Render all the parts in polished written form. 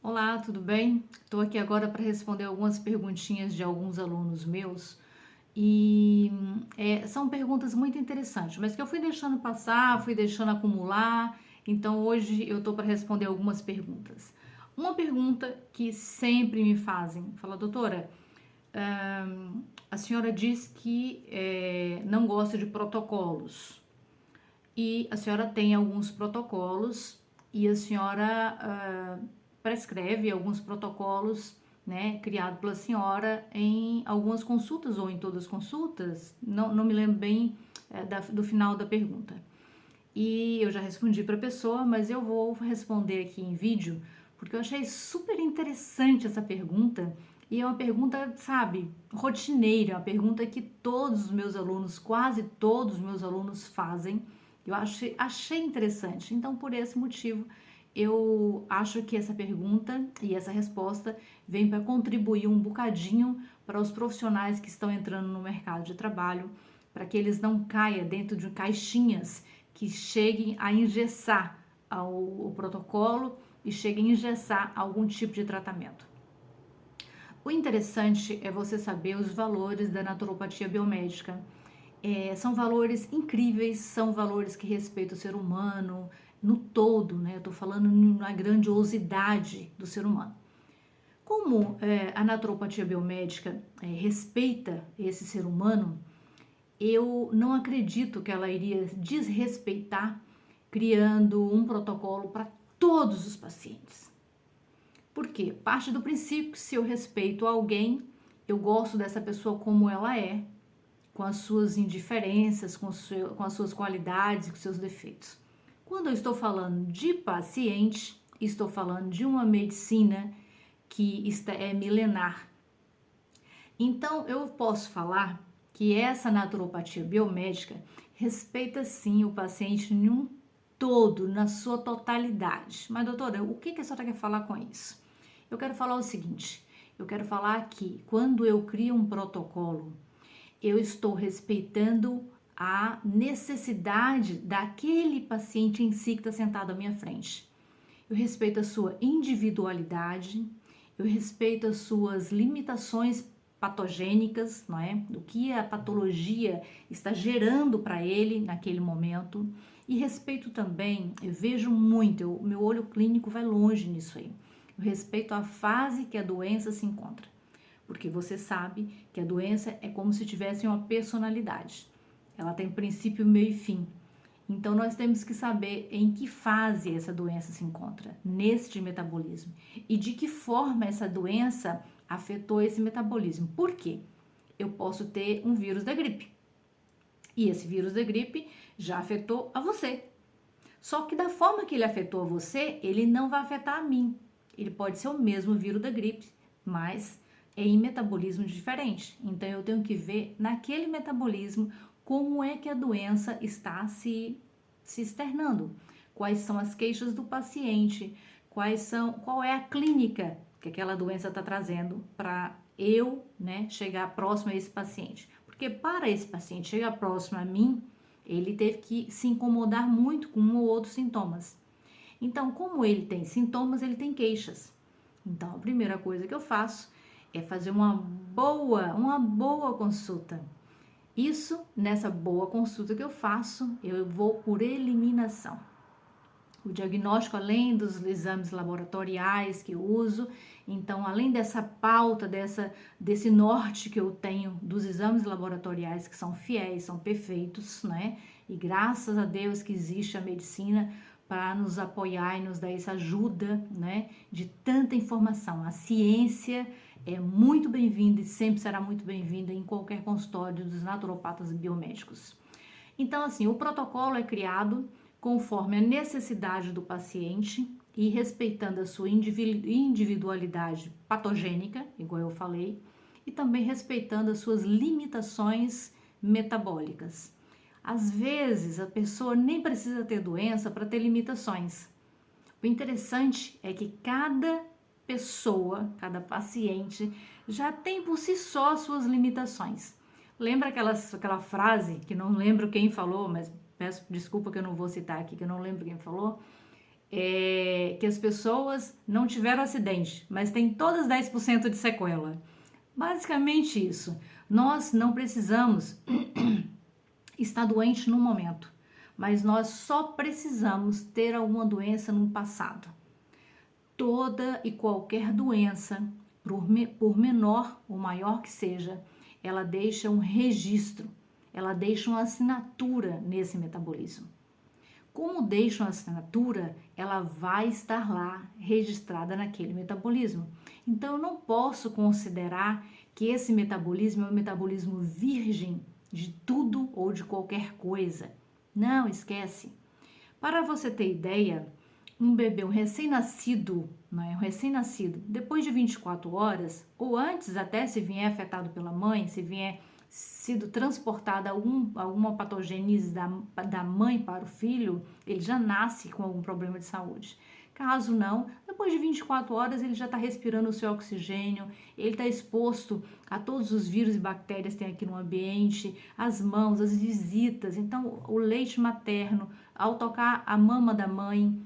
Olá, tudo bem? Estou aqui agora para responder algumas perguntinhas de alguns alunos meus e são perguntas muito interessantes, mas que eu fui deixando passar, fui deixando acumular, então hoje eu estou para responder algumas perguntas. Uma pergunta que sempre me fazem, fala, doutora, a senhora diz que não gosta de protocolos e a senhora tem alguns protocolos e a senhora prescreve alguns protocolos, né, criado pela senhora em algumas consultas ou em todas as consultas, não me lembro bem do final da pergunta. E eu já respondi para a pessoa, mas eu vou responder aqui em vídeo, porque eu achei super interessante essa pergunta. E é uma pergunta, sabe, rotineira, uma pergunta que todos os meus alunos, quase todos os meus alunos fazem. Eu achei interessante. Então, por esse motivo, eu acho que essa pergunta e essa resposta vem para contribuir um bocadinho para os profissionais que estão entrando no mercado de trabalho, para que eles não caiam dentro de caixinhas que cheguem a engessar o protocolo e cheguem a engessar algum tipo de tratamento. O interessante é você saber os valores da naturopatia biomédica. São valores incríveis, são valores que respeitam o ser humano no todo, né? Eu estou falando na grandiosidade do ser humano. Como a naturopatia biomédica respeita esse ser humano, eu não acredito que ela iria desrespeitar criando um protocolo para todos os pacientes. Por quê? Parte do princípio que se eu respeito alguém, eu gosto dessa pessoa como ela é, com as suas indiferenças, com as suas qualidades, com seus defeitos. Quando eu estou falando de paciente, estou falando de uma medicina que é milenar. Então, eu posso falar que essa naturopatia biomédica respeita sim o paciente em um todo, na sua totalidade. Mas, doutora, o que a senhora quer falar com isso? Eu quero falar o seguinte: eu quero falar que quando eu crio um protocolo, eu estou respeitando a necessidade daquele paciente em si que está sentado à minha frente. Eu respeito a sua individualidade, eu respeito as suas limitações patogênicas, não é? Do que a patologia está gerando para ele naquele momento. E respeito também, eu vejo muito, o meu olho clínico vai longe nisso aí. Eu respeito a fase que a doença se encontra. Porque você sabe que a doença é como se tivesse uma personalidade. Ela tem princípio, meio e fim. Então, nós temos que saber em que fase essa doença se encontra, neste metabolismo, e de que forma essa doença afetou esse metabolismo. Por quê? Eu posso ter um vírus da gripe, e esse vírus da gripe já afetou a você. Só que da forma que ele afetou a você, ele não vai afetar a mim. Ele pode ser o mesmo vírus da gripe, mas é em metabolismo diferente. Então, eu tenho que ver naquele metabolismo como é que a doença está se externando, quais são as queixas do paciente, qual é a clínica que aquela doença está trazendo para eu, né, chegar próximo a esse paciente. Porque para esse paciente chegar próximo a mim, ele teve que se incomodar muito com um ou outro sintomas. Então, como ele tem sintomas, ele tem queixas. Então, a primeira coisa que eu faço é fazer uma boa consulta. Isso, nessa boa consulta que eu faço, eu vou por eliminação. O diagnóstico, além dos exames laboratoriais que eu uso, então, além dessa pauta, desse norte que eu tenho dos exames laboratoriais, que são fiéis, são perfeitos, né? E graças a Deus que existe a medicina para nos apoiar e nos dar essa ajuda, né? De tanta informação. A ciência é muito bem-vinda e sempre será muito bem-vinda em qualquer consultório dos naturopatas biomédicos. Então, assim, o protocolo é criado conforme a necessidade do paciente e respeitando a sua individualidade patogênica, igual eu falei, e também respeitando as suas limitações metabólicas. Às vezes, a pessoa nem precisa ter doença para ter limitações. O interessante é que cada pessoa, cada paciente, já tem por si só suas limitações. Lembra aquela frase que não lembro quem falou, mas peço desculpa que eu não vou citar aqui, que eu não lembro quem falou? que as pessoas não tiveram acidente, mas têm todas 10% de sequela. Basicamente isso. Nós não precisamos estar doente no momento, mas nós só precisamos ter alguma doença no passado. Toda e qualquer doença, por menor ou maior que seja, ela deixa um registro, ela deixa uma assinatura nesse metabolismo. Como deixa uma assinatura, ela vai estar lá registrada naquele metabolismo. Então, eu não posso considerar que esse metabolismo é um metabolismo virgem de tudo ou de qualquer coisa. Não, esquece. Para você ter ideia, um bebê, um recém-nascido, não é? Um recém-nascido, depois de 24 horas, ou antes até, se vier afetado pela mãe, se vier sido transportada alguma patogênese da mãe para o filho, ele já nasce com algum problema de saúde. Caso não, depois de 24 horas ele já está respirando o seu oxigênio, ele está exposto a todos os vírus e bactérias que tem aqui no ambiente, as mãos, as visitas, então o leite materno, ao tocar a mama da mãe.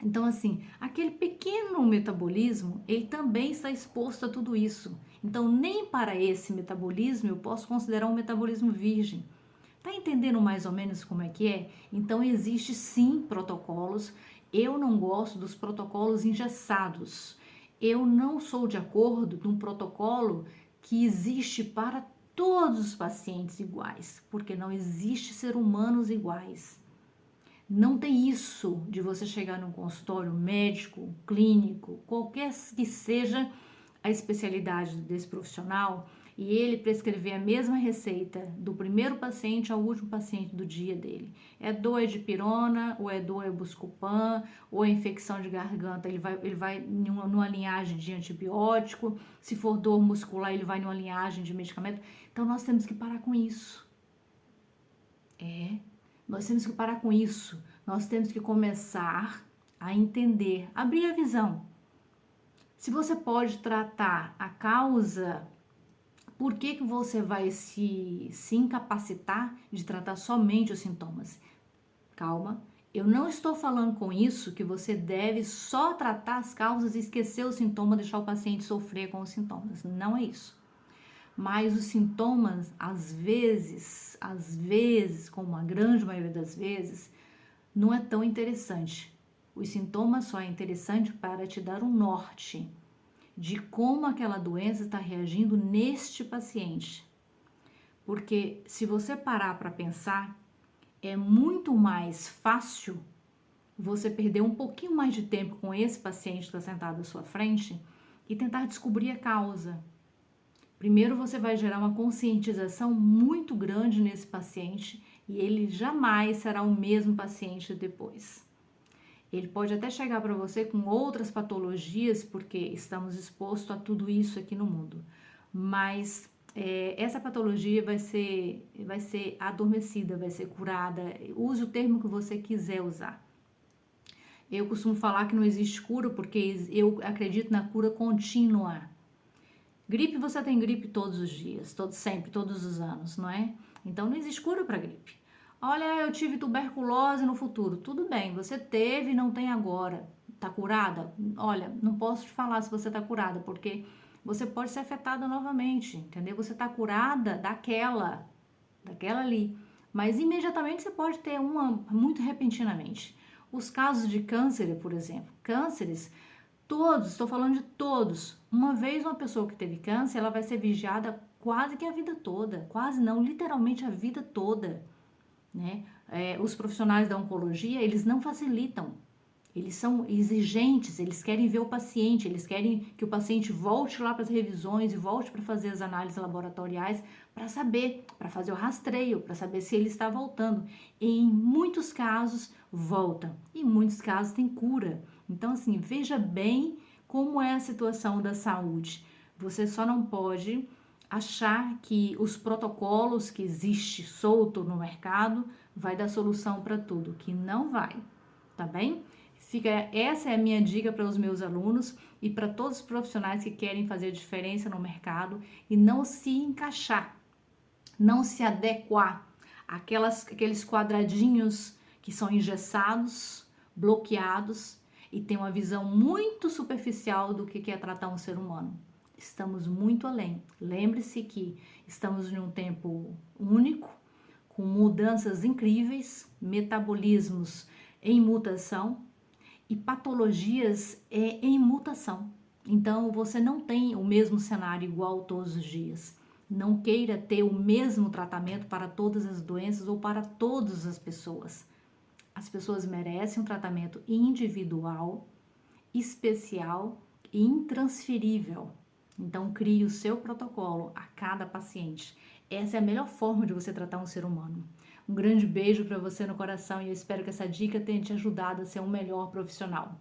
Então, assim, aquele pequeno metabolismo, ele também está exposto a tudo isso. Então, nem para esse metabolismo eu posso considerar um metabolismo virgem. Tá entendendo mais ou menos como é que é? Então, existe sim protocolos. Eu não gosto dos protocolos engessados. Eu não sou de acordo com um protocolo que existe para todos os pacientes iguais, porque não existe ser humanos iguais. Não tem isso de você chegar num consultório médico, clínico, qualquer que seja a especialidade desse profissional, e ele prescrever a mesma receita do primeiro paciente ao último paciente do dia dele. É dor de pirona, ou é dor é Buscopan, ou é infecção de garganta, ele vai numa linhagem de antibiótico. Se for dor muscular, ele vai numa linhagem de medicamento. Então, nós temos que parar com isso. Nós temos que parar com isso. Nós temos que começar a entender, abrir a visão. Se você pode tratar a causa, por que você vai se incapacitar de tratar somente os sintomas? Calma, eu não estou falando com isso que você deve só tratar as causas e esquecer o sintoma, deixar o paciente sofrer com os sintomas. Não é isso. Mas os sintomas, às vezes, como a grande maioria das vezes, não é tão interessante. Os sintomas só é interessante para te dar um norte de como aquela doença está reagindo neste paciente. Porque se você parar para pensar, é muito mais fácil você perder um pouquinho mais de tempo com esse paciente que está sentado à sua frente e tentar descobrir a causa. Primeiro você vai gerar uma conscientização muito grande nesse paciente e ele jamais será o mesmo paciente depois. Ele pode até chegar para você com outras patologias, porque estamos expostos a tudo isso aqui no mundo. Mas essa patologia vai ser adormecida, vai ser curada. Use o termo que você quiser usar. Eu costumo falar que não existe cura, porque eu acredito na cura contínua. Gripe, você tem gripe todos os dias, sempre, todos os anos, não é? Então, não existe cura para gripe. Olha, eu tive tuberculose no futuro. Tudo bem, você teve e não tem agora. Tá curada? Olha, não posso te falar se você tá curada, porque você pode ser afetada novamente, entendeu? Você tá curada daquela ali. Mas imediatamente você pode ter uma muito repentinamente. Os casos de câncer, por exemplo. Cânceres, todos, estou falando de todos. Uma vez uma pessoa que teve câncer, ela vai ser vigiada quase que a vida toda. Quase não, literalmente a vida toda. Né? Os profissionais da oncologia, eles não facilitam, eles são exigentes, eles querem ver o paciente, eles querem que o paciente volte lá para as revisões e volte para fazer as análises laboratoriais para saber, para fazer o rastreio, para saber se ele está voltando. Em muitos casos volta, em muitos casos tem cura. Então, assim, veja bem como é a situação da saúde. Você só não pode achar que os protocolos que existe solto no mercado vai dar solução para tudo, que não vai, tá bem? Essa é a minha dica para os meus alunos e para todos os profissionais que querem fazer diferença no mercado e não se encaixar, não se adequar aqueles quadradinhos que são engessados bloqueados e têm uma visão muito superficial do que é tratar um ser humano. Estamos muito além. Lembre-se que estamos em um tempo único, com mudanças incríveis, metabolismos em mutação e patologias em mutação. Então, você não tem o mesmo cenário igual todos os dias. Não queira ter o mesmo tratamento para todas as doenças ou para todas as pessoas. As pessoas merecem um tratamento individual, especial e intransferível. Então, crie o seu protocolo a cada paciente. Essa é a melhor forma de você tratar um ser humano. Um grande beijo para você no coração e eu espero que essa dica tenha te ajudado a ser um melhor profissional.